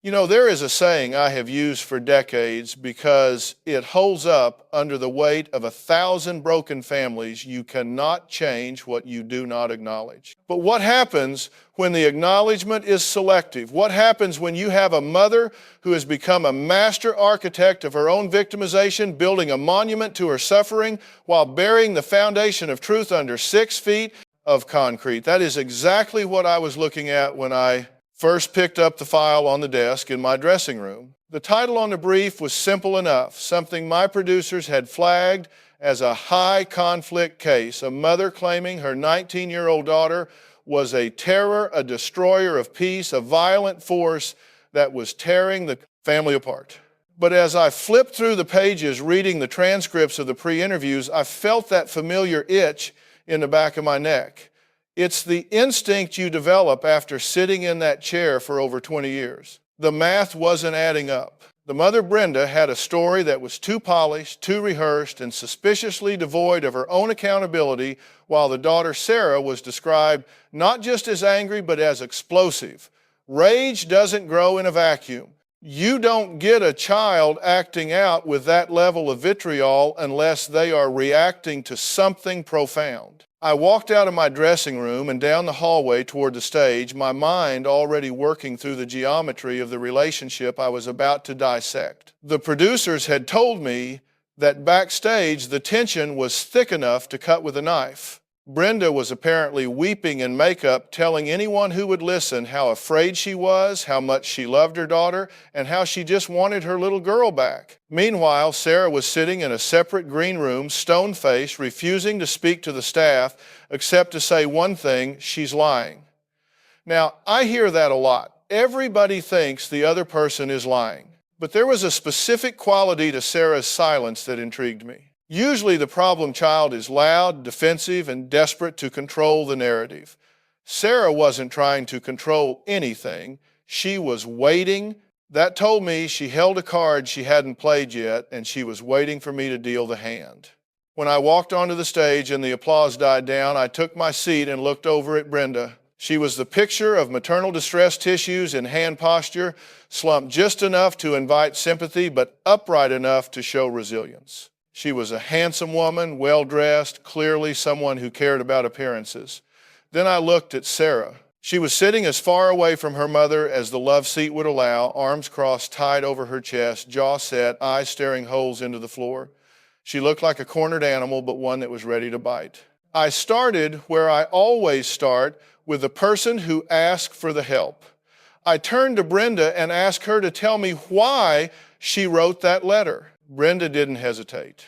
You know, there is a saying I have used for decades because it holds up under the weight of 1,000 broken families. You cannot change what you do not acknowledge. But what happens when the acknowledgement is selective? What happens when you have a mother who has become a master architect of her own victimization, building a monument to her suffering while burying the foundation of truth under 6 feet of concrete? That is exactly what I was looking at when I first picked up the file on the desk in my dressing room. The title on the brief was simple enough, something my producers had flagged as a high conflict case, a mother claiming her 19-year-old daughter was a terror, a destroyer of peace, a violent force that was tearing the family apart. But as I flipped through the pages reading the transcripts of the pre-interviews, I felt that familiar itch in the back of my neck. It's the instinct you develop after sitting in that chair for over 20 years. The math wasn't adding up. The mother, Brenda, had a story that was too polished, too rehearsed, and suspiciously devoid of her own accountability, while the daughter, Sarah, was described not just as angry, but as explosive. Rage doesn't grow in a vacuum. You don't get a child acting out with that level of vitriol unless they are reacting to something profound. I walked out of my dressing room and down the hallway toward the stage, my mind already working through the geometry of the relationship I was about to dissect. The producers had told me that backstage the tension was thick enough to cut with a knife. Brenda was apparently weeping in makeup, telling anyone who would listen how afraid she was, how much she loved her daughter, and how she just wanted her little girl back. Meanwhile, Sarah was sitting in a separate green room, stone-faced, refusing to speak to the staff, except to say one thing: she's lying. Now, I hear that a lot. Everybody thinks the other person is lying. But there was a specific quality to Sarah's silence that intrigued me. Usually the problem child is loud, defensive, and desperate to control the narrative. Sarah wasn't trying to control anything. She was waiting. That told me she held a card she hadn't played yet, and she was waiting for me to deal the hand. When I walked onto the stage and the applause died down, I took my seat and looked over at Brenda. She was the picture of maternal distress tissues in hand posture, slumped just enough to invite sympathy, but upright enough to show resilience. She was a handsome woman, well-dressed, clearly someone who cared about appearances. Then I looked at Sarah. She was sitting as far away from her mother as the love seat would allow, arms crossed tight over her chest, jaw set, eyes staring holes into the floor. She looked like a cornered animal, but one that was ready to bite. I started where I always start, with the person who asked for the help. I turned to Brenda and asked her to tell me why she wrote that letter. Brenda didn't hesitate.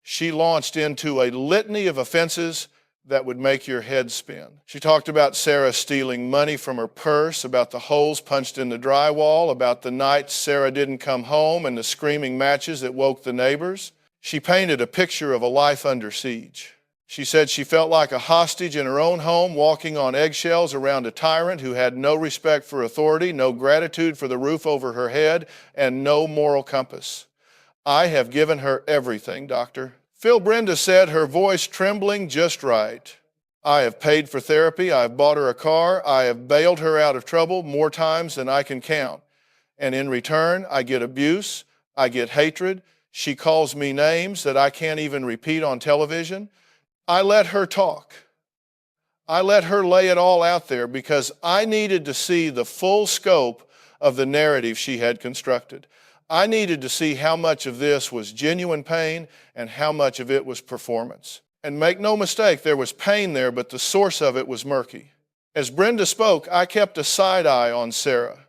She launched into a litany of offenses that would make your head spin. She talked about Sarah stealing money from her purse, about the holes punched in the drywall, about the nights Sarah didn't come home and the screaming matches that woke the neighbors. She painted a picture of a life under siege. She said she felt like a hostage in her own home, walking on eggshells around a tyrant who had no respect for authority, no gratitude for the roof over her head, and no moral compass. I have given her everything, doctor. Phil, Brenda said, her voice trembling just right. I have paid for therapy. I have bought her a car. I have bailed her out of trouble more times than I can count. And in return, I get abuse. I get hatred. She calls me names that I can't even repeat on television. I let her talk. I let her lay it all out there because I needed to see the full scope of the narrative she had constructed. I needed to see how much of this was genuine pain and how much of it was performance. And make no mistake, there was pain there, but the source of it was murky. As Brenda spoke, I kept a side eye on Sarah.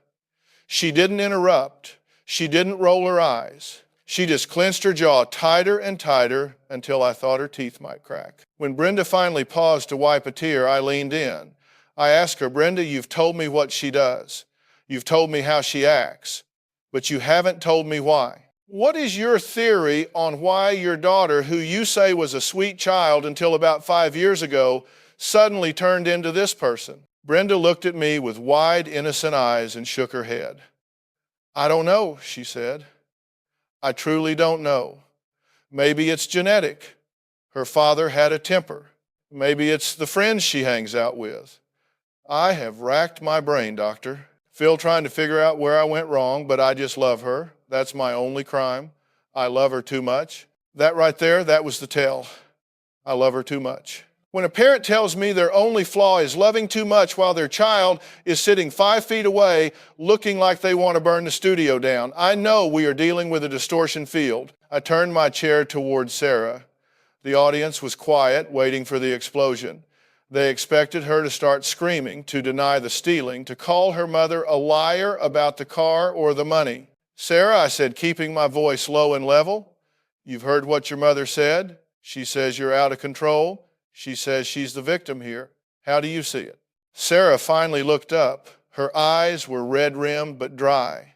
She didn't interrupt. She didn't roll her eyes. She just clenched her jaw tighter and tighter until I thought her teeth might crack. When Brenda finally paused to wipe a tear, I leaned in. I asked her, Brenda, you've told me what she does. You've told me how she acts. But you haven't told me why. What is your theory on why your daughter, who you say was a sweet child until about 5 years ago, suddenly turned into this person? Brenda looked at me with wide, innocent eyes and shook her head. I don't know, she said. I truly don't know. Maybe it's genetic. Her father had a temper. Maybe it's the friends she hangs out with. I have racked my brain, doctor. Phil trying to figure out where I went wrong, but I just love her. That's my only crime. I love her too much. That right there, that was the tell. I love her too much. When a parent tells me their only flaw is loving too much while their child is sitting 5 feet away looking like they want to burn the studio down, I know we are dealing with a distortion field. I turned my chair towards Sarah. The audience was quiet, waiting for the explosion. They expected her to start screaming, to deny the stealing, to call her mother a liar about the car or the money. Sarah, I said, keeping my voice low and level, you've heard what your mother said. She says you're out of control. She says she's the victim here. How do you see it? Sarah finally looked up. Her eyes were red-rimmed but dry.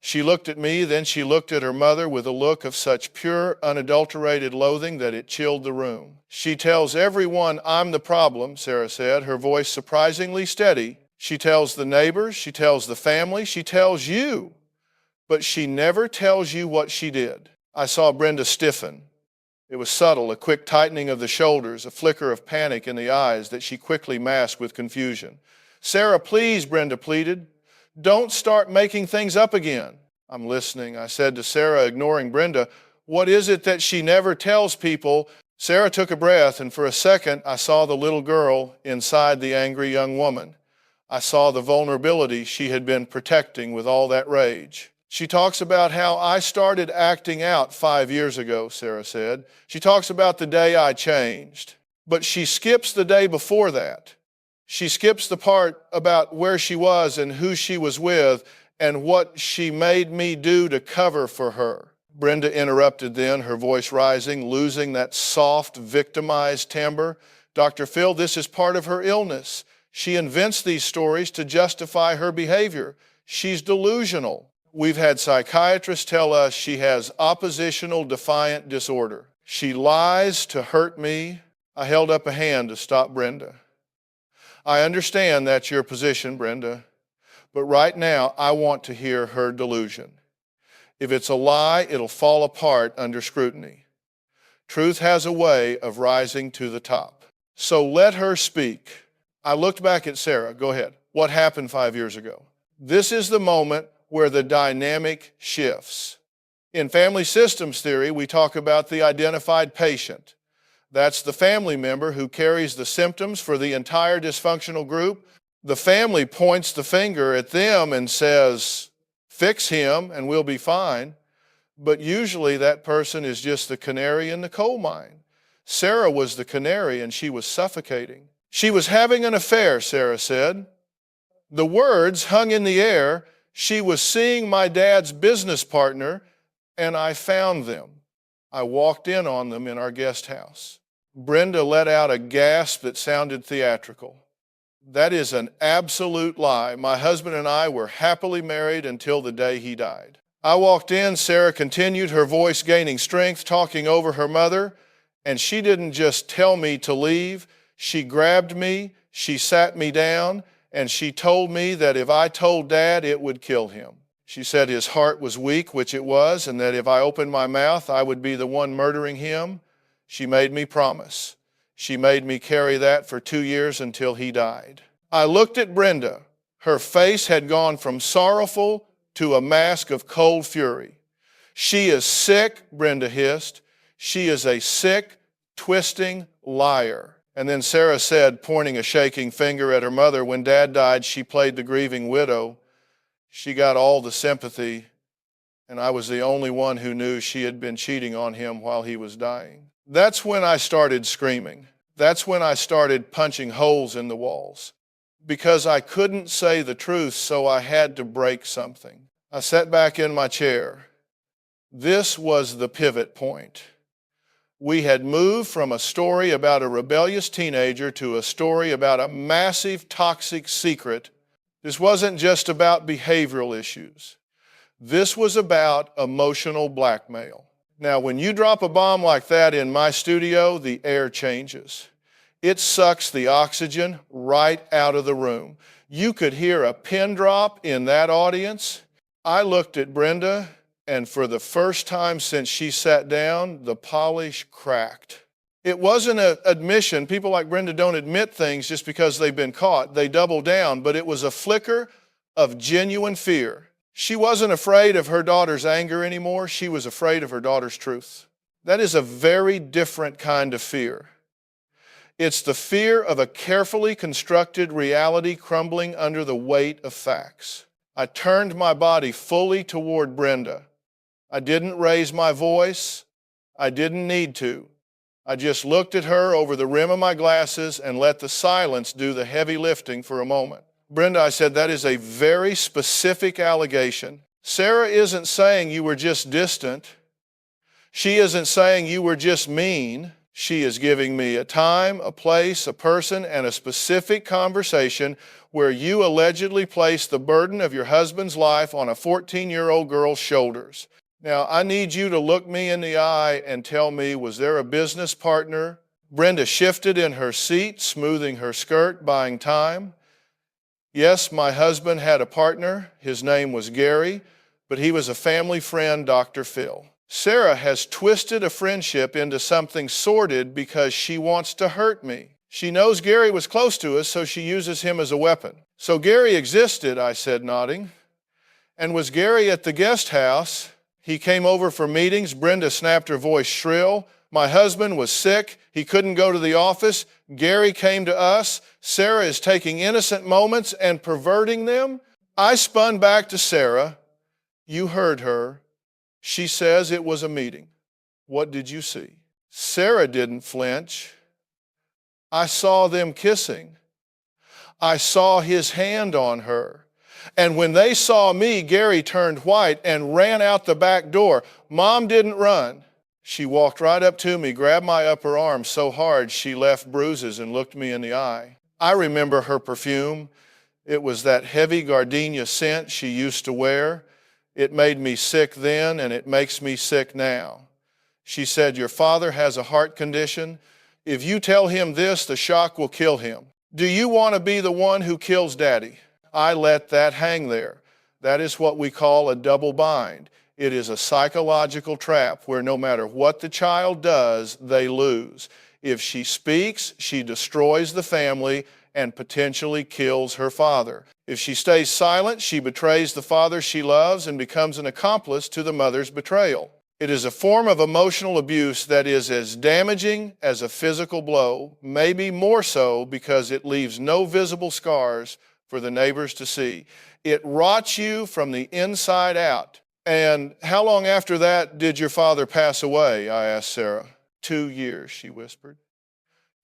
She looked at me, then she looked at her mother with a look of such pure, unadulterated loathing that it chilled the room. She tells everyone I'm the problem, Sarah said, her voice surprisingly steady. She tells the neighbors, she tells the family, she tells you, but she never tells you what she did. I saw Brenda stiffen. It was subtle, a quick tightening of the shoulders, a flicker of panic in the eyes that she quickly masked with confusion. Sarah, please, Brenda pleaded. Don't start making things up again. I'm listening. I said to Sarah, ignoring Brenda, what is it that she never tells people? Sarah took a breath, and for a second, I saw the little girl inside the angry young woman. I saw the vulnerability she had been protecting with all that rage. She talks about how I started acting out 5 years ago, Sarah said. She talks about the day I changed. But she skips the day before that. She skips the part about where she was and who she was with and what she made me do to cover for her. Brenda interrupted then, her voice rising, losing that soft, victimized timbre. Dr. Phil, this is part of her illness. She invents these stories to justify her behavior. She's delusional. We've had psychiatrists tell us she has oppositional defiant disorder. She lies to hurt me. I held up a hand to stop Brenda. I understand that's your position, Brenda, but right now I want to hear her delusion. If it's a lie, it'll fall apart under scrutiny. Truth has a way of rising to the top. So let her speak. I looked back at Sarah. Go ahead. What happened 5 years ago? This is the moment where the dynamic shifts. In family systems theory, we talk about the identified patient. That's the family member who carries the symptoms for the entire dysfunctional group. The family points the finger at them and says, fix him and we'll be fine. But usually that person is just the canary in the coal mine. Sarah was the canary and she was suffocating. She was having an affair, Sarah said. The words hung in the air. She was seeing my dad's business partner, and I found them. I walked in on them in our guest house. Brenda let out a gasp that sounded theatrical. That is an absolute lie. My husband and I were happily married until the day he died. I walked in, Sarah continued, her voice gaining strength, talking over her mother, and she didn't just tell me to leave. She grabbed me, she sat me down, and she told me that if I told Dad, it would kill him. She said his heart was weak, which it was, and that if I opened my mouth, I would be the one murdering him. She made me promise. She made me carry that for 2 years until he died. I looked at Brenda. Her face had gone from sorrowful to a mask of cold fury. She is sick, Brenda hissed. She is a sick, twisting liar. And then Sarah said, pointing a shaking finger at her mother, when Dad died, she played the grieving widow. She got all the sympathy, and I was the only one who knew she had been cheating on him while he was dying. That's when I started screaming. That's when I started punching holes in the walls. Because I couldn't say the truth, so I had to break something. I sat back in my chair. This was the pivot point. We had moved from a story about a rebellious teenager to a story about a massive toxic secret. This wasn't just about behavioral issues. This was about emotional blackmail. Now, when you drop a bomb like that in my studio, the air changes. It sucks the oxygen right out of the room. You could hear a pin drop in that audience. I looked at Brenda, and for the first time since she sat down, the polish cracked. It wasn't an admission. People like Brenda don't admit things just because they've been caught. They double down, but it was a flicker of genuine fear. She wasn't afraid of her daughter's anger anymore. She was afraid of her daughter's truth. That is a very different kind of fear. It's the fear of a carefully constructed reality crumbling under the weight of facts. I turned my body fully toward Brenda. I didn't raise my voice. I didn't need to. I just looked at her over the rim of my glasses and let the silence do the heavy lifting for a moment. Brenda, I said, that is a very specific allegation. Sarah isn't saying you were just distant. She isn't saying you were just mean. She is giving me a time, a place, a person, and a specific conversation where you allegedly placed the burden of your husband's life on a 14-year-old girl's shoulders. Now, I need you to look me in the eye and tell me, was there a business partner? Brenda shifted in her seat, smoothing her skirt, buying time. Yes, my husband had a partner. His name was Gary, but he was a family friend, Dr. Phil. Sarah has twisted a friendship into something sordid because she wants to hurt me. She knows Gary was close to us, so she uses him as a weapon. So Gary existed, I said, nodding. And was Gary at the guest house? He came over for meetings. Brenda snapped her voice shrill. My husband was sick. He couldn't go to the office. Gary came to us. Sarah is taking innocent moments and perverting them. I spun back to Sarah. You heard her. She says it was a meeting. What did you see? Sarah didn't flinch. I saw them kissing. I saw his hand on her. And when they saw me, Gary turned white and ran out the back door. Mom didn't run. She walked right up to me, grabbed my upper arm so hard she left bruises and looked me in the eye. I remember her perfume. It was that heavy gardenia scent she used to wear. It made me sick then, and it makes me sick now. She said, your father has a heart condition. If you tell him this, the shock will kill him. Do you want to be the one who kills Daddy? I let that hang there. That is what we call a double bind. It is a psychological trap where no matter what the child does, they lose. If she speaks, she destroys the family and potentially kills her father. If she stays silent, she betrays the father she loves and becomes an accomplice to the mother's betrayal. It is a form of emotional abuse that is as damaging as a physical blow, maybe more so because it leaves no visible scars for the neighbors to see. It rots you from the inside out. And how long after that did your father pass away? I asked Sarah. 2 years, she whispered.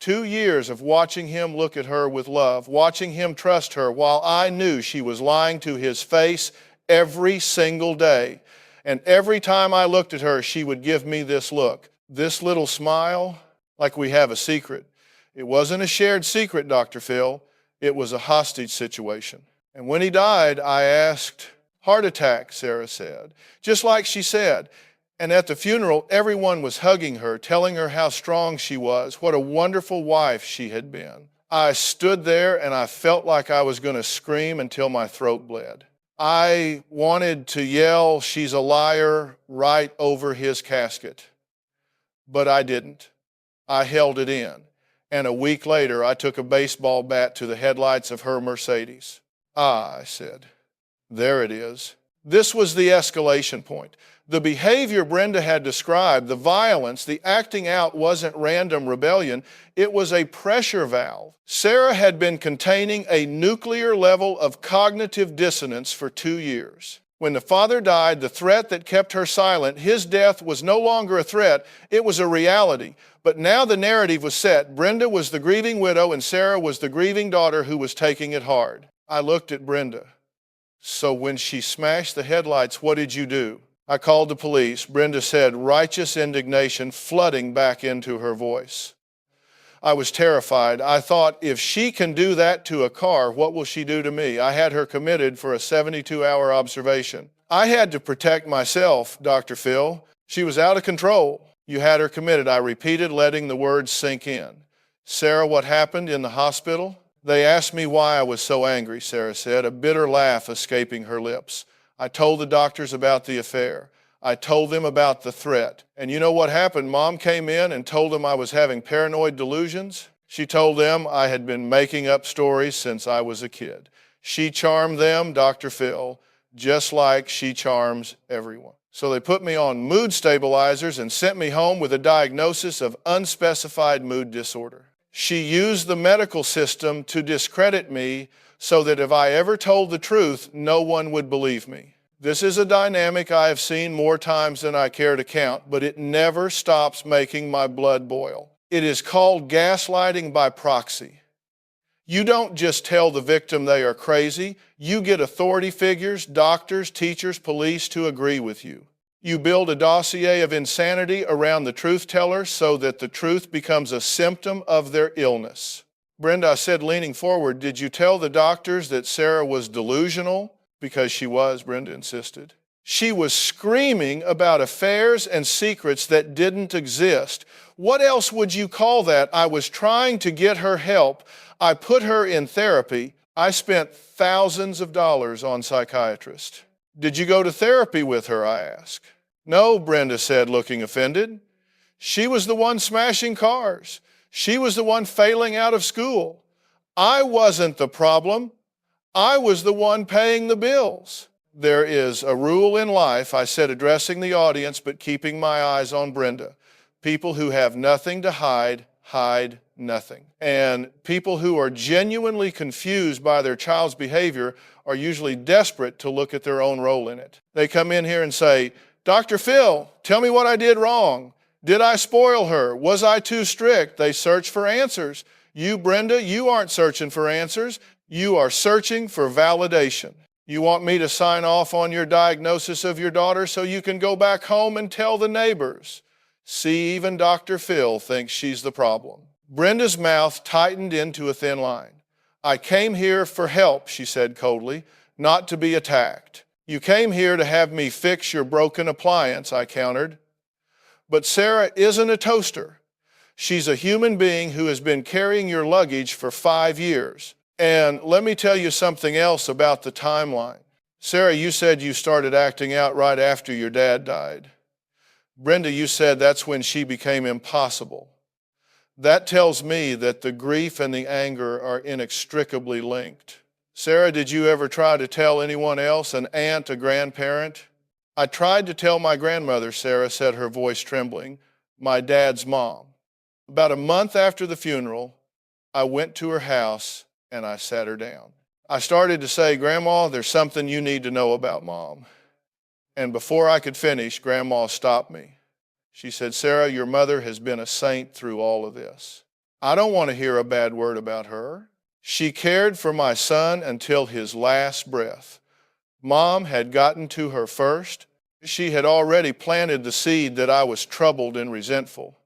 2 years of watching him look at her with love, watching him trust her while I knew she was lying to his face every single day. And every time I looked at her, she would give me this look, this little smile, like we have a secret. It wasn't a shared secret, Dr. Phil. It was a hostage situation. And when he died, I asked, heart attack, Sarah said, just like she said. And at the funeral, everyone was hugging her, telling her how strong she was, what a wonderful wife she had been. I stood there and I felt like I was going to scream until my throat bled. I wanted to yell, she's a liar, right over his casket. But I didn't. I held it in. And a week later, I took a baseball bat to the headlights of her Mercedes. Ah, I said, there it is. This was the escalation point. The behavior Brenda had described, the violence, the acting out wasn't random rebellion. It was a pressure valve. Sarah had been containing a nuclear level of cognitive dissonance for 2 years. When the father died, the threat that kept her silent, his death was no longer a threat, it was a reality. But now the narrative was set. Brenda was the grieving widow and Sarah was the grieving daughter who was taking it hard. I looked at Brenda. So when she smashed the headlights, what did you do? I called the police. Brenda said, righteous indignation flooding back into her voice. I was terrified. I thought, if she can do that to a car, what will she do to me? I had her committed for a 72-hour observation. I had to protect myself, Dr. Phil. She was out of control. You had her committed. I repeated, letting the words sink in. Sarah, what happened in the hospital? They asked me why I was so angry, Sarah said, a bitter laugh escaping her lips. I told the doctors about the affair. I told them about the threat. And you know what happened? Mom came in and told them I was having paranoid delusions. She told them I had been making up stories since I was a kid. She charmed them, Dr. Phil, just like she charms everyone. So they put me on mood stabilizers and sent me home with a diagnosis of unspecified mood disorder. She used the medical system to discredit me so that if I ever told the truth, no one would believe me. This is a dynamic I have seen more times than I care to count, but it never stops making my blood boil. It is called gaslighting by proxy. You don't just tell the victim they are crazy. You get authority figures, doctors, teachers, police to agree with you. You build a dossier of insanity around the truth teller so that the truth becomes a symptom of their illness. Brenda, I said, leaning forward, did you tell the doctors that Sarah was delusional? Because she was, Brenda insisted. She was screaming about affairs and secrets that didn't exist. What else would you call that? I was trying to get her help. I put her in therapy. I spent thousands of dollars on psychiatrists. Did you go to therapy with her, I asked. No, Brenda said, looking offended. She was the one smashing cars. She was the one failing out of school. I wasn't the problem. I was the one paying the bills. There is a rule in life, I said, addressing the audience but keeping my eyes on Brenda. People who have nothing to hide, hide nothing. And people who are genuinely confused by their child's behavior are usually desperate to look at their own role in it. They come in here and say, Dr. Phil, tell me what I did wrong. Did I spoil her? Was I too strict? They search for answers. You, Brenda, you aren't searching for answers. You are searching for validation. You want me to sign off on your diagnosis of your daughter so you can go back home and tell the neighbors. See, even Dr. Phil thinks she's the problem. Brenda's mouth tightened into a thin line. I came here for help, she said coldly, not to be attacked. You came here to have me fix your broken appliance, I countered. But Sarah isn't a toaster. She's a human being who has been carrying your luggage for 5 years. And let me tell you something else about the timeline. Sarah, you said you started acting out right after your dad died. Brenda, you said that's when she became impossible. That tells me that the grief and the anger are inextricably linked. Sarah, did you ever try to tell anyone else, an aunt, a grandparent? I tried to tell my grandmother, Sarah said, her voice trembling, my dad's mom. About a month after the funeral, I went to her house and I sat her down. I started to say, Grandma, there's something you need to know about Mom. And before I could finish, Grandma stopped me. She said, Sarah, your mother has been a saint through all of this. I don't want to hear a bad word about her. She cared for my son until his last breath. Mom had gotten to her first. She had already planted the seed that I was troubled and resentful.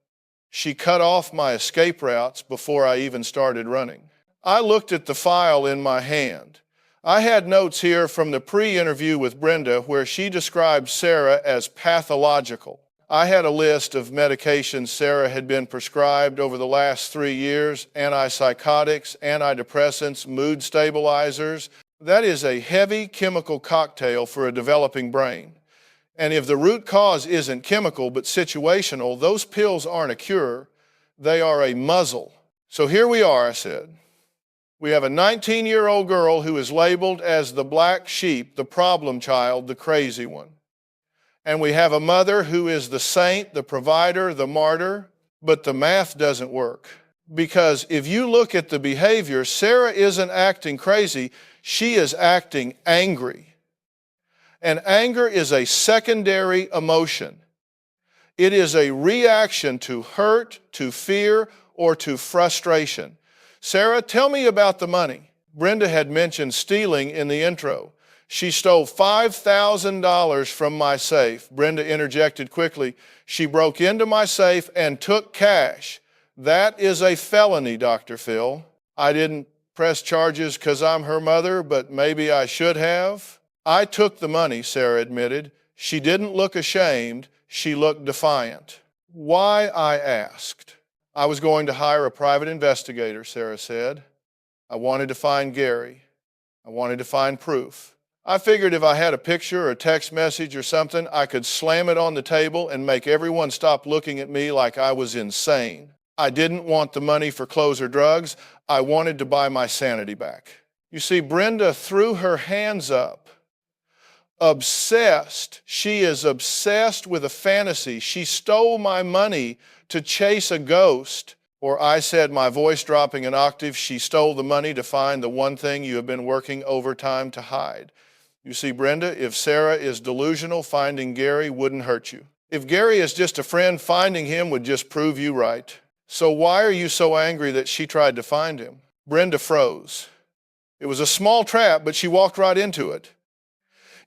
She cut off my escape routes before I even started running. I looked at the file in my hand. I had notes here from the pre-interview with Brenda where she described Sarah as pathological. I had a list of medications Sarah had been prescribed over the last 3 years, antipsychotics, antidepressants, mood stabilizers. That is a heavy chemical cocktail for a developing brain. And if the root cause isn't chemical but situational, those pills aren't a cure, they are a muzzle. So here we are, I said. We have a 19-year-old girl who is labeled as the black sheep, the problem child, the crazy one. And we have a mother who is the saint, the provider, the martyr, but the math doesn't work. Because if you look at the behavior, Sarah isn't acting crazy, she is acting angry. And anger is a secondary emotion. It is a reaction to hurt, to fear, or to frustration. Sarah, tell me about the money. Brenda had mentioned stealing in the intro. She stole $5,000 from my safe. Brenda interjected quickly. She broke into my safe and took cash. That is a felony, Dr. Phil. I didn't press charges because I'm her mother, but maybe I should have. I took the money, Sarah admitted. She didn't look ashamed. She looked defiant. Why, I asked. I was going to hire a private investigator, Sarah said. I wanted to find Gary. I wanted to find proof. I figured if I had a picture or a text message or something, I could slam it on the table and make everyone stop looking at me like I was insane. I didn't want the money for clothes or drugs. I wanted to buy my sanity back. You see, Brenda threw her hands up. Obsessed. She is obsessed with a fantasy. She stole my money to chase a ghost. Or I said, my voice dropping an octave, she stole the money to find the one thing you have been working overtime to hide. You see, Brenda, if Sarah is delusional, finding Gary wouldn't hurt you. If Gary is just a friend, finding him would just prove you right. So why are you so angry that she tried to find him? Brenda froze. It was a small trap, but she walked right into it.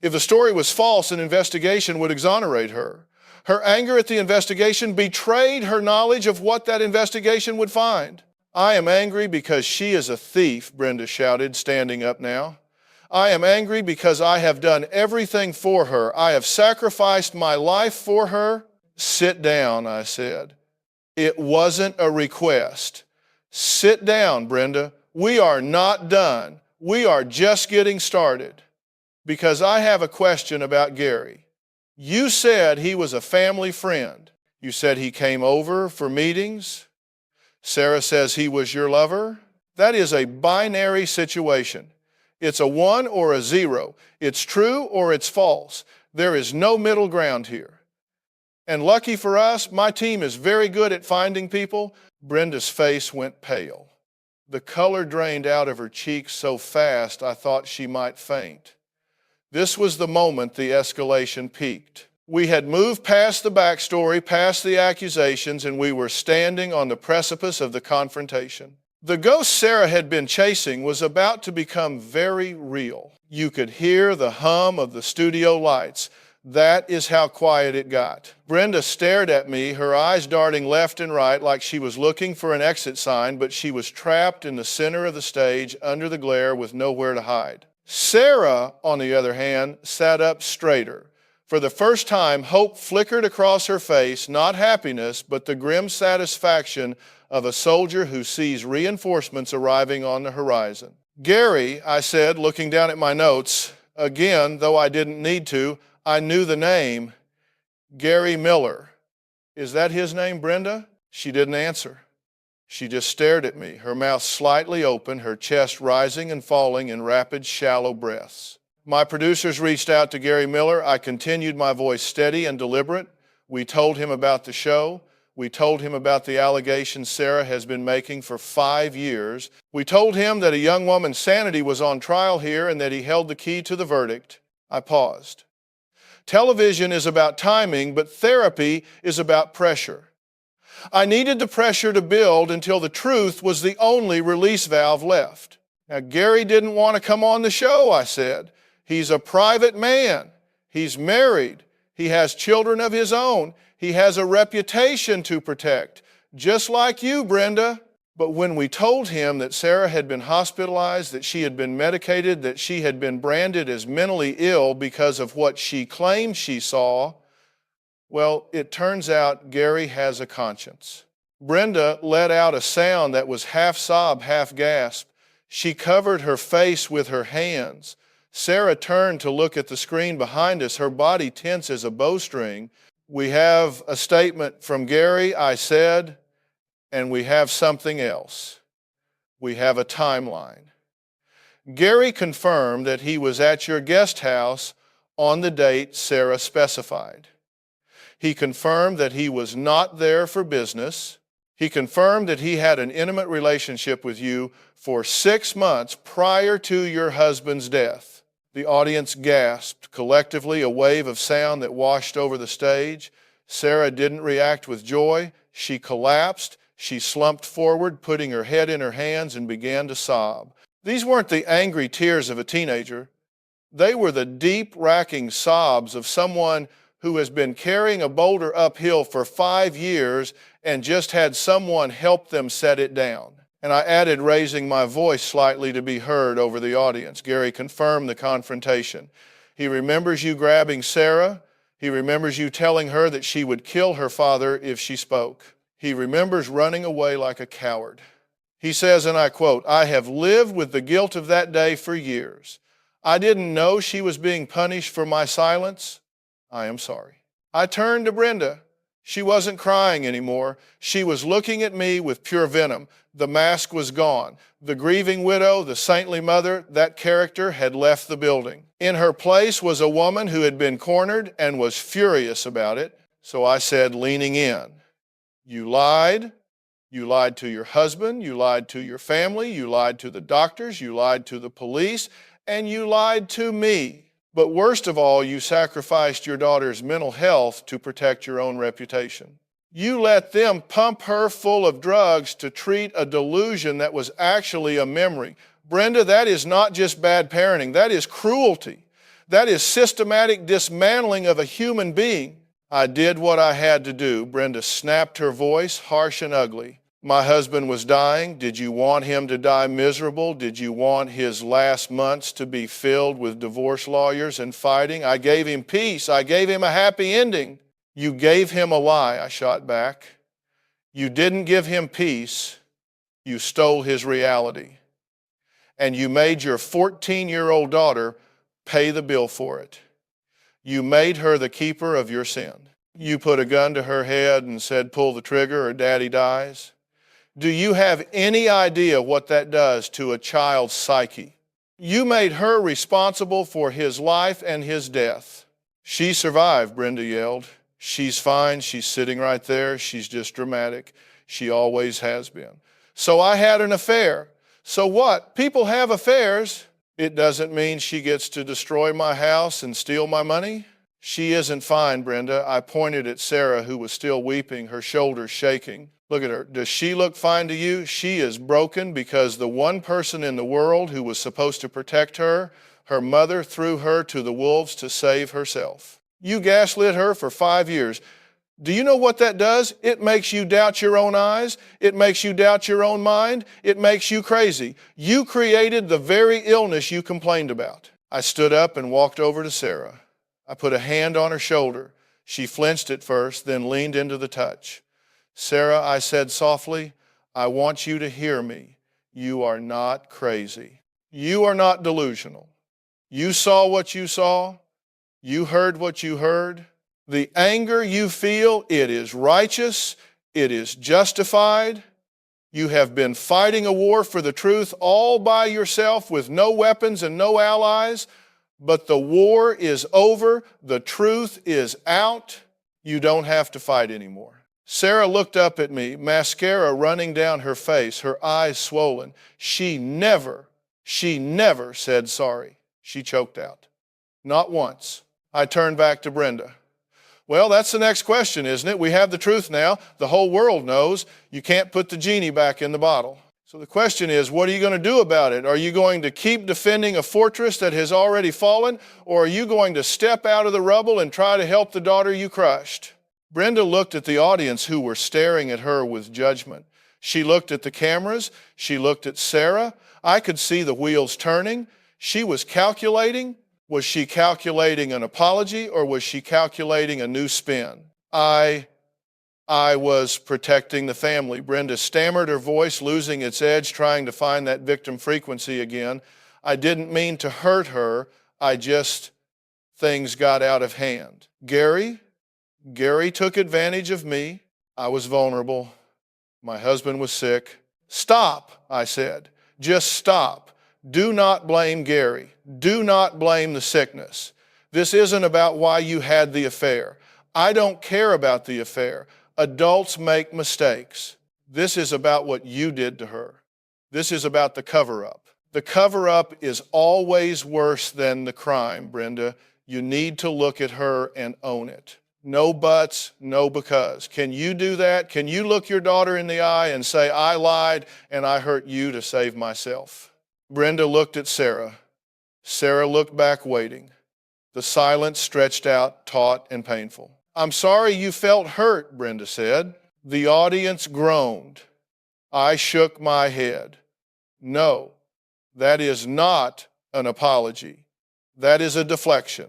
If the story was false, an investigation would exonerate her. Her anger at the investigation betrayed her knowledge of what that investigation would find. I am angry because she is a thief, Brenda shouted, standing up now. I am angry because I have done everything for her. I have sacrificed my life for her. Sit down, I said. It wasn't a request. Sit down, Brenda. We are not done. We are just getting started. Because I have a question about Gary. You said he was a family friend. You said he came over for meetings. Sarah says he was your lover. That is a binary situation. It's a 1 or a 0. It's true or it's false. There is no middle ground here. And lucky for us, my team is very good at finding people. Brenda's face went pale. The color drained out of her cheeks so fast I thought she might faint. This was the moment the escalation peaked. We had moved past the backstory, past the accusations, and we were standing on the precipice of the confrontation. The ghost Sarah had been chasing was about to become very real. You could hear the hum of the studio lights. That is how quiet it got. Brenda stared at me, her eyes darting left and right like she was looking for an exit sign, but she was trapped in the center of the stage under the glare with nowhere to hide. Sarah, on the other hand, sat up straighter. For the first time, hope flickered across her face, not happiness, but the grim satisfaction of a soldier who sees reinforcements arriving on the horizon. Gary, I said, looking down at my notes, again, though I didn't need to, I knew the name, Gary Miller. Is that his name, Brenda? She didn't answer. She just stared at me, her mouth slightly open, her chest rising and falling in rapid, shallow breaths. My producers reached out to Gary Miller. I continued, my voice steady and deliberate. We told him about the show. We told him about the allegations Sarah has been making for 5 years. We told him that a young woman's sanity was on trial here and that he held the key to the verdict. I paused. Television is about timing, but therapy is about pressure. I needed the pressure to build until the truth was the only release valve left. Now, Gary didn't want to come on the show, I said. He's a private man. He's married. He has children of his own. He has a reputation to protect, just like you, Brenda. But when we told him that Sarah had been hospitalized, that she had been medicated, that she had been branded as mentally ill because of what she claimed she saw, well, it turns out Gary has a conscience. Brenda let out a sound that was half sob, half gasp. She covered her face with her hands. Sarah turned to look at the screen behind us, her body tense as a bowstring. We have a statement from Gary, I said, and we have something else. We have a timeline. Gary confirmed that he was at your guest house on the date Sarah specified. He confirmed that he was not there for business. He confirmed that he had an intimate relationship with you for 6 months prior to your husband's death. The audience gasped, collectively, a wave of sound that washed over the stage. Sarah didn't react with joy. She collapsed. She slumped forward, putting her head in her hands, and began to sob. These weren't the angry tears of a teenager. They were the deep, racking sobs of someone who has been carrying a boulder uphill for 5 years and just had someone help them set it down. And I added, raising my voice slightly to be heard over the audience. Gary confirmed the confrontation. He remembers you grabbing Sarah. He remembers you telling her that she would kill her father if she spoke. He remembers running away like a coward. He says, and I quote, "I have lived with the guilt of that day for years. I didn't know she was being punished for my silence. I am sorry." I turned to Brenda. She wasn't crying anymore. She was looking at me with pure venom. The mask was gone. The grieving widow, the saintly mother, that character had left the building. In her place was a woman who had been cornered and was furious about it. So I said, leaning in, you lied. You lied to your husband. You lied to your family. You lied to the doctors. You lied to the police. And you lied to me. But worst of all, you sacrificed your daughter's mental health to protect your own reputation. You let them pump her full of drugs to treat a delusion that was actually a memory. Brenda, that is not just bad parenting. That is cruelty. That is systematic dismantling of a human being. I did what I had to do. Brenda snapped her voice, harsh and ugly. My husband was dying. Did you want him to die miserable? Did you want his last months to be filled with divorce lawyers and fighting? I gave him peace. I gave him a happy ending. You gave him a lie, I shot back. You didn't give him peace. You stole his reality. And you made your 14-year-old daughter pay the bill for it. You made her the keeper of your sin. You put a gun to her head and said, pull the trigger or daddy dies. Do you have any idea what that does to a child's psyche? You made her responsible for his life and his death. She survived, Brenda yelled. She's fine. She's sitting right there. She's just dramatic. She always has been. So I had an affair. So what? People have affairs. It doesn't mean she gets to destroy my house and steal my money. She isn't fine, Brenda. I pointed at Sarah, who was still weeping, her shoulders shaking. Look at her. Does she look fine to you? She is broken because the one person in the world who was supposed to protect her, her mother, threw her to the wolves to save herself. You gaslit her for 5 years. Do you know what that does? It makes you doubt your own eyes. It makes you doubt your own mind. It makes you crazy. You created the very illness you complained about. I stood up and walked over to Sarah. I put a hand on her shoulder. She flinched at first, then leaned into the touch. Sarah, I said softly, I want you to hear me. You are not crazy. You are not delusional. You saw what you saw. You heard what you heard. The anger you feel, it is righteous. It is justified. You have been fighting a war for the truth all by yourself with no weapons and no allies. But the war is over. The truth is out. You don't have to fight anymore. Sarah looked up at me, mascara running down her face, her eyes swollen. She never said sorry. She choked out. Not once. I turned back to Brenda. Well, that's the next question, isn't it? We have the truth now. The whole world knows. You can't put the genie back in the bottle. So the question is, what are you going to do about it? Are you going to keep defending a fortress that has already fallen, or are you going to step out of the rubble and try to help the daughter you crushed? Brenda looked at the audience who were staring at her with judgment. She looked at the cameras. She looked at Sarah. I could see the wheels turning. She was calculating. Was she calculating an apology, or was she calculating a new spin? I was protecting the family. Brenda stammered, her voice losing its edge, trying to find that victim frequency again. I didn't mean to hurt her. Things got out of hand. Gary took advantage of me. I was vulnerable. My husband was sick. Stop, I said. Just stop. Do not blame Gary. Do not blame the sickness. This isn't about why you had the affair. I don't care about the affair. Adults make mistakes. This is about what you did to her. This is about the cover-up. The cover-up is always worse than the crime, Brenda. You need to look at her and own it. No buts, no because. Can you do that? Can you look your daughter in the eye and say, I lied and I hurt you to save myself? Brenda looked at Sarah. Sarah looked back, waiting. The silence stretched out, taut and painful. I'm sorry you felt hurt, Brenda said. The audience groaned. I shook my head. No, that is not an apology. That is a deflection.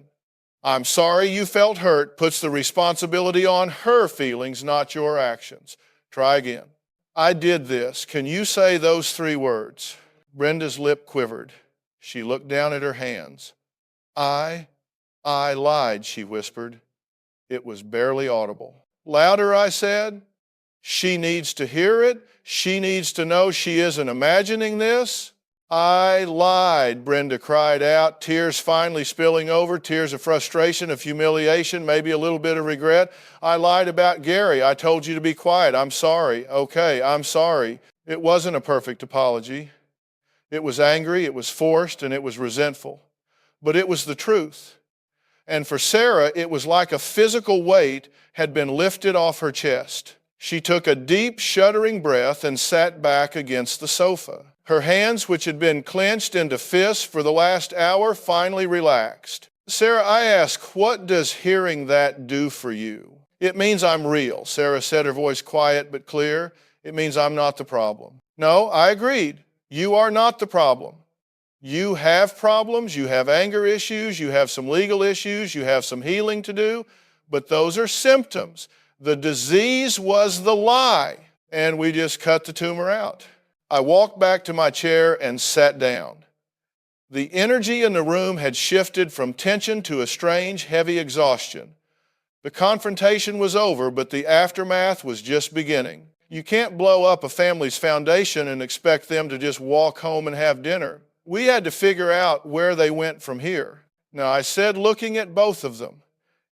I'm sorry you felt hurt puts the responsibility on her feelings, not your actions. Try again. I did this. Can you say those 3 words? Brenda's lip quivered. She looked down at her hands. I lied, she whispered. It was barely audible. Louder, I said. She needs to hear it. She needs to know she isn't imagining this. I lied, Brenda cried out, tears finally spilling over, tears of frustration, of humiliation, maybe a little bit of regret. I lied about Gary. I told you to be quiet. I'm sorry. Okay, I'm sorry. It wasn't a perfect apology. It was angry, it was forced, and it was resentful. But it was the truth. And for Sarah, it was like a physical weight had been lifted off her chest. She took a deep, shuddering breath and sat back against the sofa. Her hands, which had been clenched into fists for the last hour, finally relaxed. Sarah, I ask, what does hearing that do for you? It means I'm real, Sarah said, her voice quiet but clear. It means I'm not the problem. No, I agreed. You are not the problem. You have problems, you have anger issues, you have some legal issues, you have some healing to do, but those are symptoms. The disease was the lie, and we just cut the tumor out. I walked back to my chair and sat down. The energy in the room had shifted from tension to a strange, heavy exhaustion. The confrontation was over, but the aftermath was just beginning. You can't blow up a family's foundation and expect them to just walk home and have dinner. We had to figure out where they went from here. Now, I said, looking at both of them,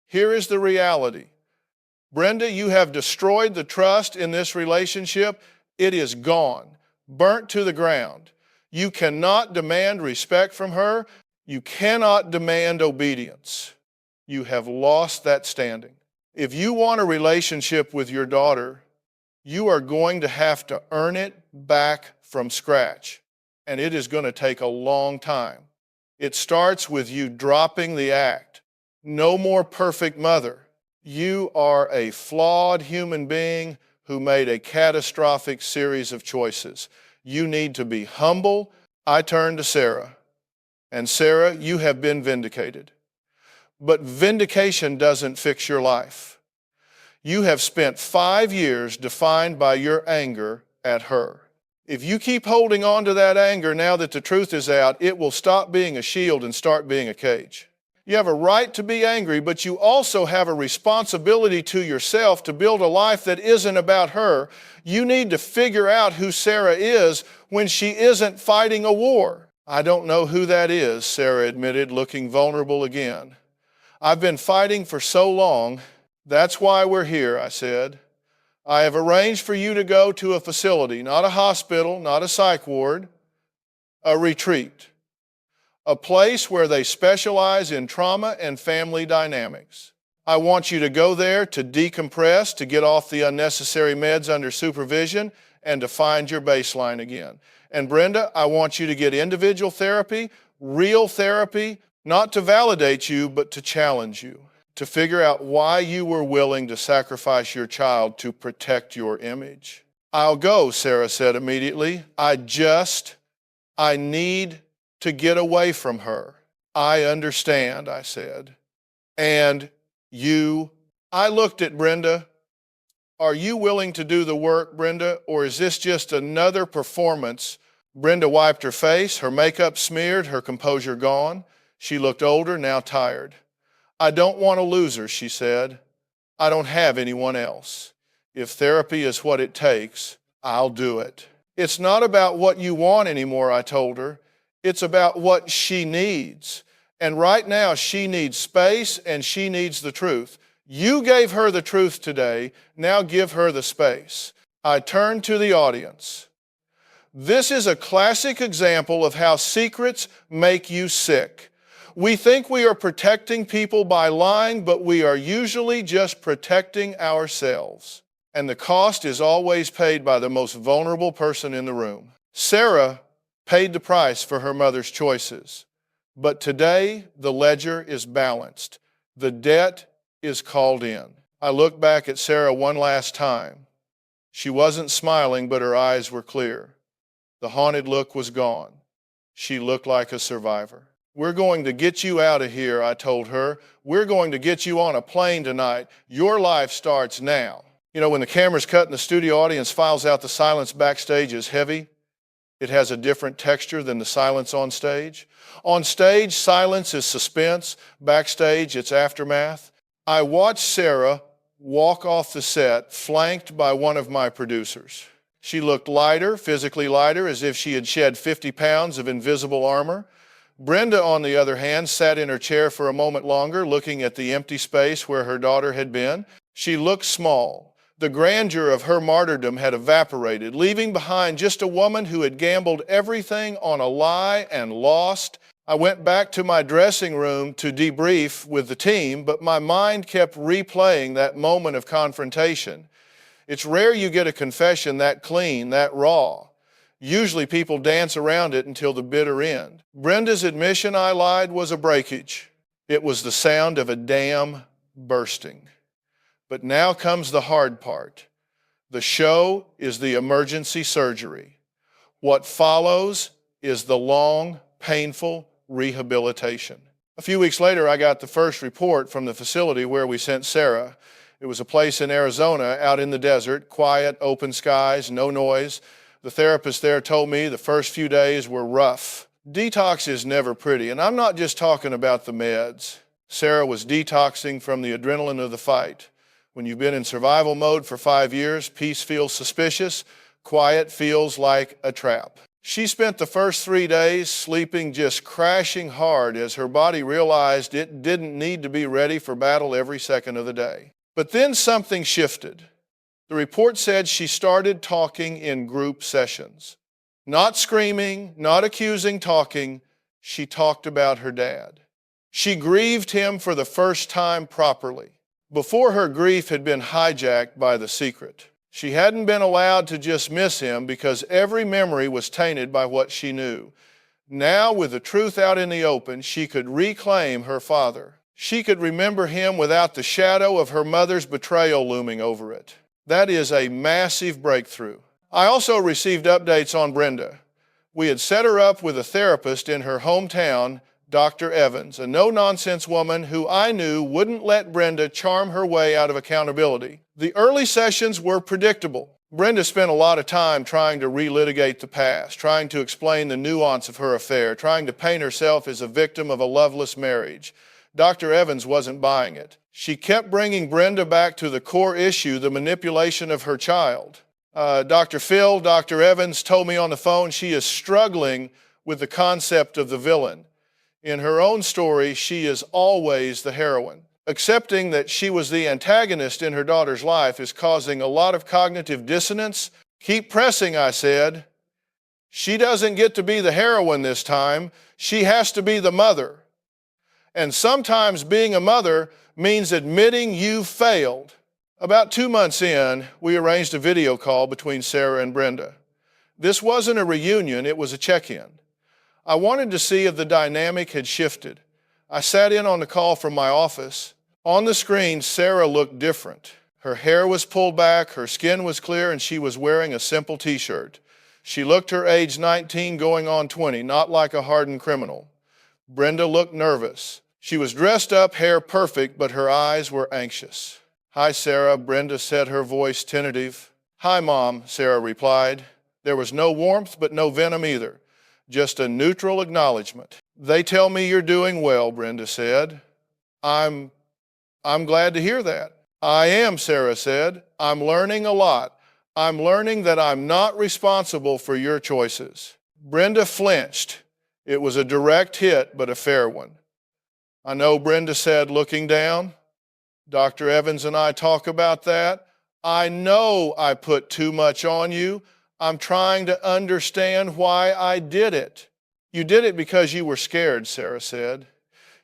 here is the reality. Brenda, you have destroyed the trust in this relationship. It is gone, burnt to the ground. You cannot demand respect from her. You cannot demand obedience. You have lost that standing. If you want a relationship with your daughter, you are going to have to earn it back from scratch. And it is going to take a long time. It starts with you dropping the act. No more perfect mother. You are a flawed human being who made a catastrophic series of choices. You need to be humble. I turned to Sarah. And Sarah, you have been vindicated. But vindication doesn't fix your life. You have spent 5 years defined by your anger at her. If you keep holding on to that anger now that the truth is out, it will stop being a shield and start being a cage. You have a right to be angry, but you also have a responsibility to yourself to build a life that isn't about her. You need to figure out who Sarah is when she isn't fighting a war. I don't know who that is, Sarah admitted, looking vulnerable again. I've been fighting for so long. That's why we're here, I said. I have arranged for you to go to a facility, not a hospital, not a psych ward, a retreat, a place where they specialize in trauma and family dynamics. I want you to go there to decompress, to get off the unnecessary meds under supervision, and to find your baseline again. And Brenda, I want you to get individual therapy, real therapy, not to validate you, but to challenge you, to figure out why you were willing to sacrifice your child to protect your image. I'll go, Sarah said immediately. I need to get away from her. I understand, I said. And you, I looked at Brenda. Are you willing to do the work, Brenda, or is this just another performance? Brenda wiped her face, her makeup smeared, her composure gone. She looked older, now tired. I don't want to lose her, she said. I don't have anyone else. If therapy is what it takes, I'll do it. It's not about what you want anymore, I told her. It's about what she needs. And right now, she needs space and she needs the truth. You gave her the truth today. Now give her the space. I turned to the audience. This is a classic example of how secrets make you sick. We think we are protecting people by lying, but we are usually just protecting ourselves. And the cost is always paid by the most vulnerable person in the room. Sarah paid the price for her mother's choices. But today, the ledger is balanced. The debt is called in. I looked back at Sarah one last time. She wasn't smiling, but her eyes were clear. The haunted look was gone. She looked like a survivor. We're going to get you out of here, I told her. We're going to get you on a plane tonight. Your life starts now. You know, when the camera's cut and the studio audience files out, the silence backstage is heavy. It has a different texture than the silence on stage. On stage, silence is suspense. Backstage, it's aftermath. I watched Sarah walk off the set, flanked by one of my producers. She looked lighter, physically lighter, as if she had shed 50 pounds of invisible armor. Brenda, on the other hand, sat in her chair for a moment longer, looking at the empty space where her daughter had been. She looked small. The grandeur of her martyrdom had evaporated, leaving behind just a woman who had gambled everything on a lie and lost. I went back to my dressing room to debrief with the team, but my mind kept replaying that moment of confrontation. It's rare you get a confession that clean, that raw. Usually people dance around it until the bitter end. Brenda's admission I lied was a breakage. It was the sound of a dam bursting. But now comes the hard part. The show is the emergency surgery. What follows is the long, painful rehabilitation. A few weeks later, I got the first report from the facility where we sent Sarah. It was a place in Arizona, out in the desert, quiet, open skies, no noise. The therapist there told me the first few days were rough. Detox is never pretty, and I'm not just talking about the meds. Sarah was detoxing from the adrenaline of the fight. When you've been in survival mode for 5 years, peace feels suspicious, quiet feels like a trap. She spent the first 3 days sleeping, just crashing hard as her body realized it didn't need to be ready for battle every second of the day. But then something shifted. The report said she started talking in group sessions. Not screaming, not accusing, talking. She talked about her dad. She grieved him for the first time properly. Before, her grief had been hijacked by the secret. She hadn't been allowed to just miss him because every memory was tainted by what she knew. Now, with the truth out in the open, she could reclaim her father. She could remember him without the shadow of her mother's betrayal looming over it. That is a massive breakthrough. I also received updates on Brenda. We had set her up with a therapist in her hometown, Dr. Evans, a no-nonsense woman who I knew wouldn't let Brenda charm her way out of accountability. The early sessions were predictable. Brenda spent a lot of time trying to relitigate the past, trying to explain the nuance of her affair, trying to paint herself as a victim of a loveless marriage. Dr. Evans wasn't buying it. She kept bringing Brenda back to the core issue, the manipulation of her child. Dr. Phil, Dr. Evans told me on the phone she is struggling with the concept of the villain. In her own story, she is always the heroine. Accepting that she was the antagonist in her daughter's life is causing a lot of cognitive dissonance. Keep pressing, I said. She doesn't get to be the heroine this time. She has to be the mother. And sometimes being a mother means admitting you failed. About 2 months in, we arranged a video call between Sarah and Brenda. This wasn't a reunion, it was a check-in. I wanted to see if the dynamic had shifted. I sat in on the call from my office. On the screen, Sarah looked different. Her hair was pulled back, her skin was clear, and she was wearing a simple t-shirt. She looked her age 19 going on 20, not like a hardened criminal. Brenda looked nervous. She was dressed up, hair perfect, but her eyes were anxious. "Hi, Sarah," Brenda said, her voice tentative. "Hi, Mom," Sarah replied. There was no warmth, but no venom either. Just a neutral acknowledgement. "They tell me you're doing well," Brenda said. I'm glad to hear that." "I am," Sarah said. "I'm learning a lot. I'm learning that I'm not responsible for your choices." Brenda flinched. It was a direct hit, but a fair one. "I know," Brenda said, looking down. "Dr. Evans and I talk about that. I know I put too much on you. I'm trying to understand why I did it." "You did it because you were scared," Sarah said.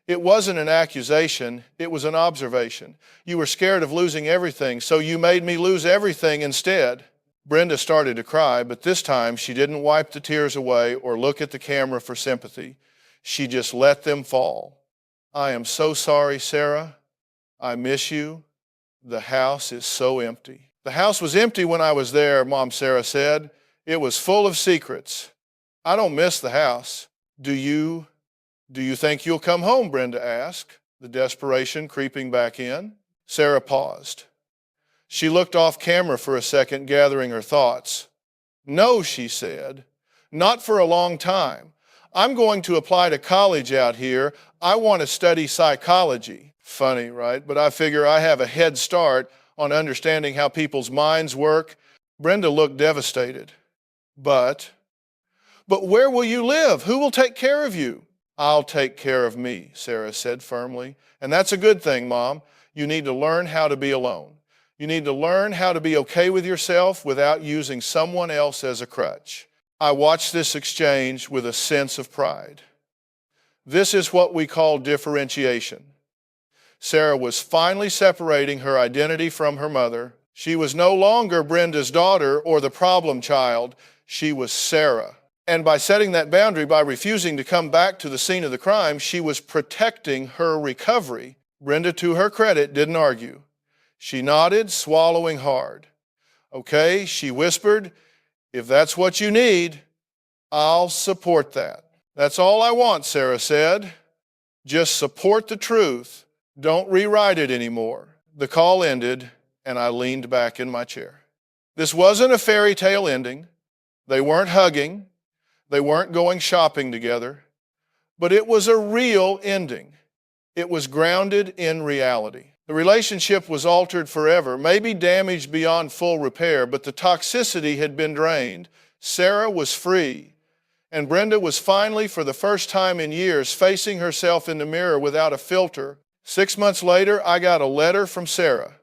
"It wasn't an accusation, it was an observation. You were scared of losing everything, so you made me lose everything instead." Brenda started to cry, but this time she didn't wipe the tears away or look at the camera for sympathy. She just let them fall. "I am so sorry, Sarah. I miss you. The house is so empty." "The house was empty when I was there," Mom Sarah said. "It was full of secrets. I don't miss the house." Do you think you'll come home?" Brenda asked, the desperation creeping back in. Sarah paused. She looked off camera for a second, gathering her thoughts. "No," she said, "not for a long time. I'm going to apply to college out here. I want to study psychology." Funny, right? But I figure I have a head start on understanding how people's minds work, Brenda looked devastated. But where will you live? Who will take care of you? I'll take care of me, Sarah said firmly. And that's a good thing, Mom. You need to learn how to be alone. You need to learn how to be okay with yourself without using someone else as a crutch. I watched this exchange with a sense of pride. This is what we call differentiation. Sarah was finally separating her identity from her mother. She was no longer Brenda's daughter or the problem child. She was Sarah. And by setting that boundary, by refusing to come back to the scene of the crime, she was protecting her recovery. Brenda, to her credit, didn't argue. She nodded, swallowing hard. Okay, she whispered, if that's what you need, I'll support that. That's all I want, Sarah said. Just support the truth. Don't rewrite it anymore. The call ended, and I leaned back in my chair. This wasn't a fairy tale ending. They weren't hugging. They weren't going shopping together. But it was a real ending. It was grounded in reality. The relationship was altered forever, maybe damaged beyond full repair, but the toxicity had been drained. Sarah was free. And Brenda was finally, for the first time in years, facing herself in the mirror without a filter. 6 months later, I got a letter from Sarah.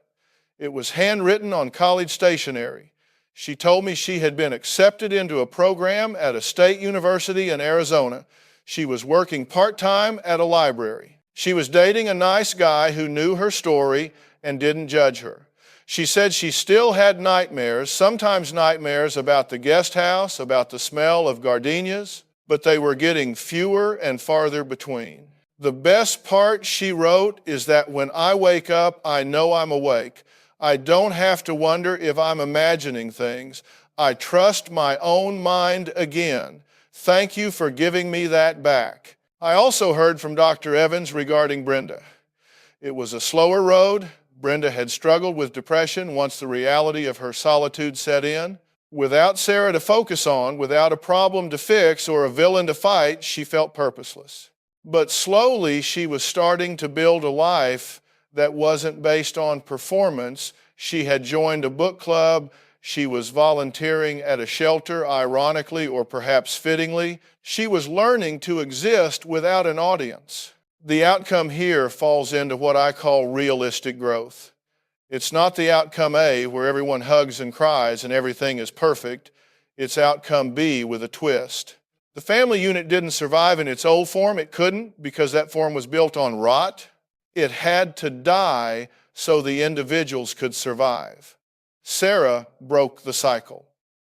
It was handwritten on college stationery. She told me she had been accepted into a program at a state university in Arizona. She was working part-time at a library. She was dating a nice guy who knew her story and didn't judge her. She said she still had nightmares, sometimes nightmares about the guest house, about the smell of gardenias, but they were getting fewer and farther between. The best part, she wrote, is that when I wake up, I know I'm awake. I don't have to wonder if I'm imagining things. I trust my own mind again. Thank you for giving me that back. I also heard from Dr. Evans regarding Brenda. It was a slower road. Brenda had struggled with depression once the reality of her solitude set in. Without Sarah to focus on, without a problem to fix or a villain to fight, she felt purposeless. But slowly she was starting to build a life that wasn't based on performance. She had joined a book club. She was volunteering at a shelter, ironically or perhaps fittingly. She was learning to exist without an audience. The outcome here falls into what I call realistic growth. It's not the outcome A, where everyone hugs and cries and everything is perfect. It's outcome B with a twist. The family unit didn't survive in its old form. It couldn't, because that form was built on rot. It had to die so the individuals could survive. Sarah broke the cycle.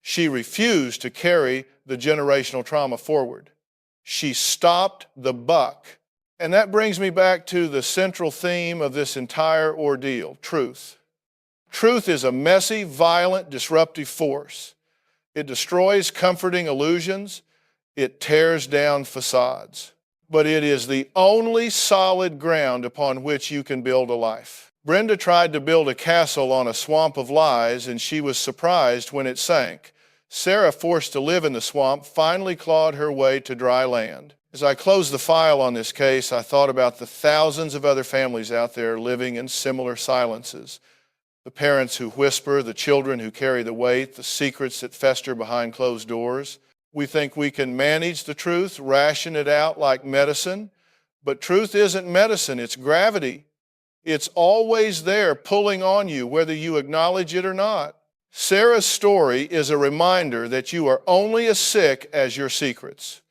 She refused to carry the generational trauma forward. She stopped the buck. And that brings me back to the central theme of this entire ordeal, truth. Truth is a messy, violent, disruptive force. It destroys comforting illusions. It tears down facades. But it is the only solid ground upon which you can build a life. Brenda tried to build a castle on a swamp of lies, and she was surprised when it sank. Sarah, forced to live in the swamp, finally clawed her way to dry land. As I closed the file on this case, I thought about the thousands of other families out there living in similar silences. The parents who whisper, the children who carry the weight, the secrets that fester behind closed doors. We think we can manage the truth, ration it out like medicine, but truth isn't medicine, it's gravity. It's always there pulling on you, whether you acknowledge it or not. Sarah's story is a reminder that you are only as sick as your secrets.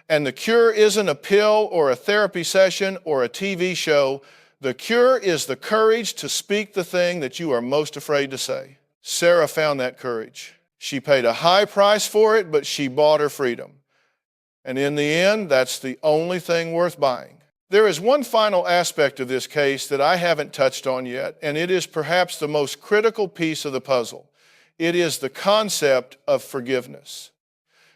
And the cure isn't a pill or a therapy session or a TV show. The cure is the courage to speak the thing that you are most afraid to say. Sarah found that courage. She paid a high price for it, but she bought her freedom. And in the end, that's the only thing worth buying. There is one final aspect of this case that I haven't touched on yet, and it is perhaps the most critical piece of the puzzle. It is the concept of forgiveness.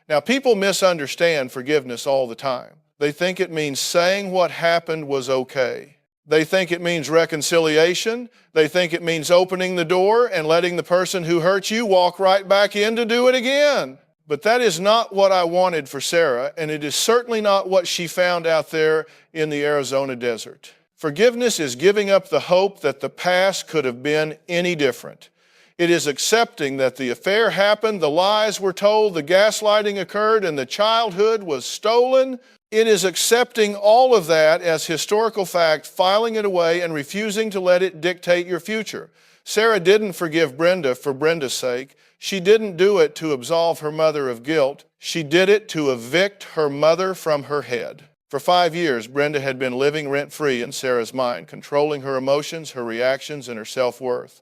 Now, people misunderstand forgiveness all the time. They think it means saying what happened was okay. They think it means reconciliation. They think it means opening the door and letting the person who hurt you walk right back in to do it again. But that is not what I wanted for Sarah, and it is certainly not what she found out there in the Arizona desert. Forgiveness is giving up the hope that the past could have been any different. It is accepting that the affair happened, the lies were told, the gaslighting occurred, and the childhood was stolen. It is accepting all of that as historical fact, filing it away, and refusing to let it dictate your future. Sarah didn't forgive Brenda for Brenda's sake. She didn't do it to absolve her mother of guilt. She did it to evict her mother from her head. For 5 years, Brenda had been living rent-free in Sarah's mind, controlling her emotions, her reactions, and her self-worth.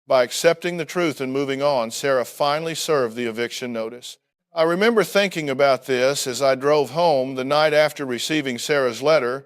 By accepting the truth and moving on, Sarah finally served the eviction notice. I remember thinking about this as I drove home the night after receiving Sarah's letter.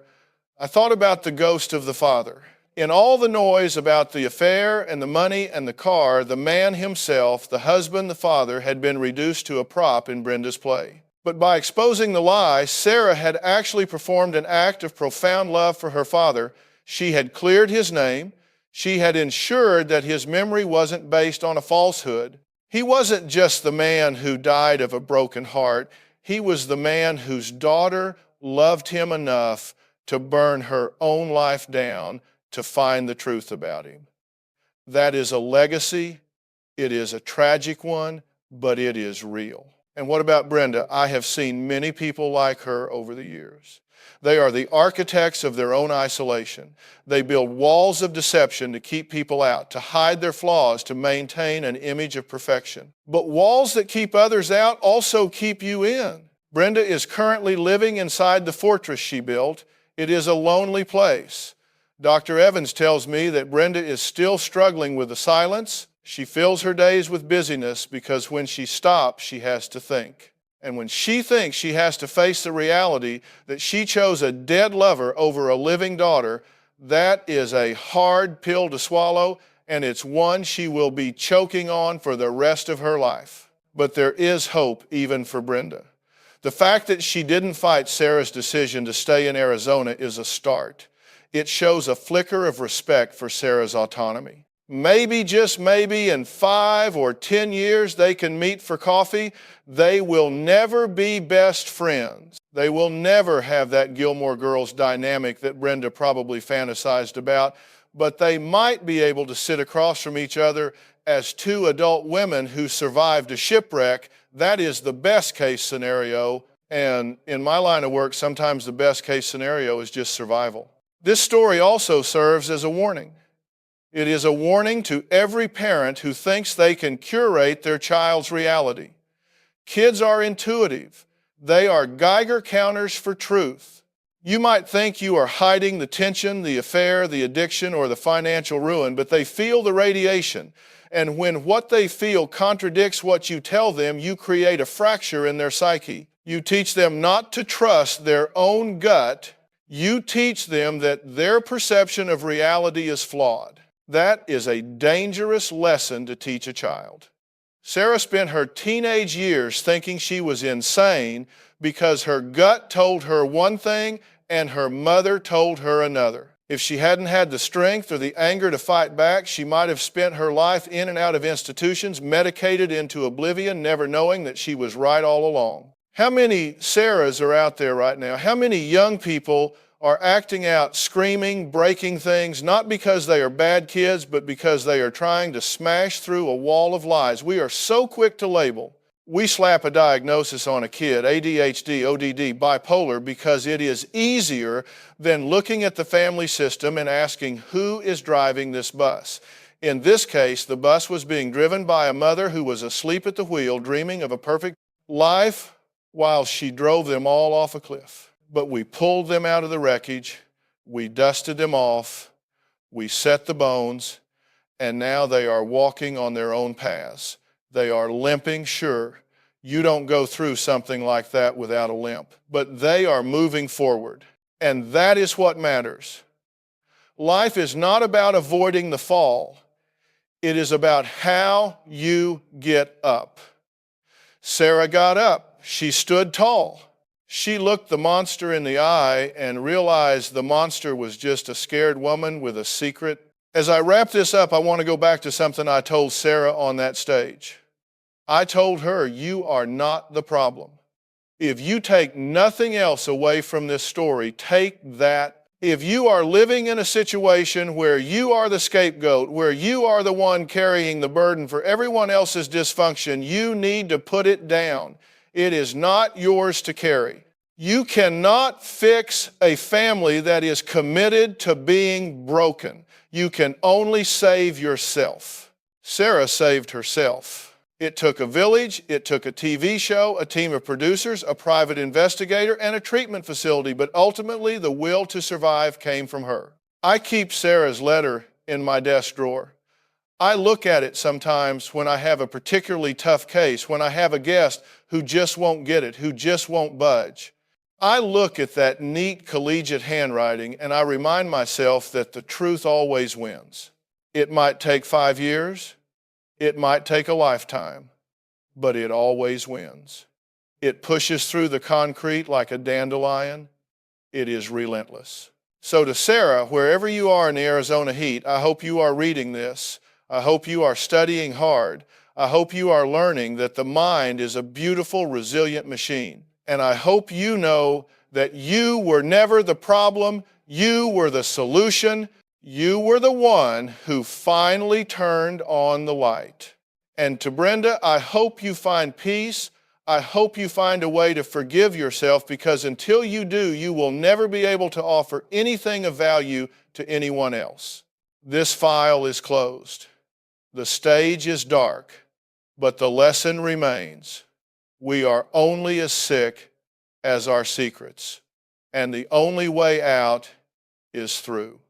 I thought about the ghost of the father. In all the noise about the affair and the money and the car, the man himself, the husband, the father, had been reduced to a prop in Brenda's play. But by exposing the lie, Sarah had actually performed an act of profound love for her father. She had cleared his name. She had ensured that his memory wasn't based on a falsehood. He wasn't just the man who died of a broken heart. He was the man whose daughter loved him enough to burn her own life down to find the truth about him. That is a legacy. It is a tragic one, but it is real. And what about Brenda? I have seen many people like her over the years. They are the architects of their own isolation. They build walls of deception to keep people out, to hide their flaws, to maintain an image of perfection. But walls that keep others out also keep you in. Brenda is currently living inside the fortress she built. It is a lonely place. Dr. Evans tells me that Brenda is still struggling with the silence. She fills her days with busyness because when she stops, she has to think. And when she thinks she has to face the reality that she chose a dead lover over a living daughter, that is a hard pill to swallow, and it's one she will be choking on for the rest of her life. But there is hope even for Brenda. The fact that she didn't fight Sarah's decision to stay in Arizona is a start. It shows a flicker of respect for Sarah's autonomy. Maybe, just maybe, in 5 or 10 years they can meet for coffee. They will never be best friends. They will never have that Gilmore Girls dynamic that Brenda probably fantasized about, but they might be able to sit across from each other as 2 adult women who survived a shipwreck. That is the best case scenario, and in my line of work, sometimes the best case scenario is just survival. This story also serves as a warning. It is a warning to every parent who thinks they can curate their child's reality. Kids are intuitive. They are Geiger counters for truth. You might think you are hiding the tension, the affair, the addiction, or the financial ruin, but they feel the radiation. And when what they feel contradicts what you tell them, you create a fracture in their psyche. You teach them not to trust their own gut. You teach them that their perception of reality is flawed. That is a dangerous lesson to teach a child. Sarah spent her teenage years thinking she was insane because her gut told her one thing and her mother told her another. If she hadn't had the strength or the anger to fight back, she might have spent her life in and out of institutions, medicated into oblivion, never knowing that she was right all along. How many Sarahs are out there right now? How many young people are acting out, screaming, breaking things, not because they are bad kids, but because they are trying to smash through a wall of lies? We are so quick to label. We slap a diagnosis on a kid, ADHD, ODD, bipolar, because it is easier than looking at the family system and asking who is driving this bus. In this case, the bus was being driven by a mother who was asleep at the wheel, dreaming of a perfect life while she drove them all off a cliff. But we pulled them out of the wreckage, we dusted them off, we set the bones, and now they are walking on their own paths. They are limping, sure. You don't go through something like that without a limp. But they are moving forward, and that is what matters. Life is not about avoiding the fall. It is about how you get up. Sarah got up. She stood tall. She looked the monster in the eye and realized the monster was just a scared woman with a secret. As I wrap this up, I want to go back to something I told Sarah on that stage. I told her, you are not the problem. If you take nothing else away from this story, take that If you are living in a situation where you are the scapegoat, where you are the one carrying the burden for everyone else's dysfunction, you need to put it down. It is not yours to carry. You cannot fix a family that is committed to being broken. You can only save yourself. Sarah saved herself. It took a village, it took a TV show, a team of producers, a private investigator, and a treatment facility, but ultimately the will to survive came from her. I keep Sarah's letter in my desk drawer. I look at it sometimes when I have a particularly tough case, when I have a guest who just won't get it, who just won't budge. I look at that neat collegiate handwriting and I remind myself that the truth always wins. It might take 5 years. It might take a lifetime, but it always wins. It pushes through the concrete like a dandelion. It is relentless. So to Sarah, wherever you are in the Arizona heat, I hope you are reading this. I hope you are studying hard. I hope you are learning that the mind is a beautiful, resilient machine. And I hope you know that you were never the problem. You were the solution. You were the one who finally turned on the light. And to Brenda, I hope you find peace. I hope you find a way to forgive yourself, because until you do, you will never be able to offer anything of value to anyone else. This file is closed. The stage is dark, but the lesson remains. We are only as sick as our secrets, and the only way out is through.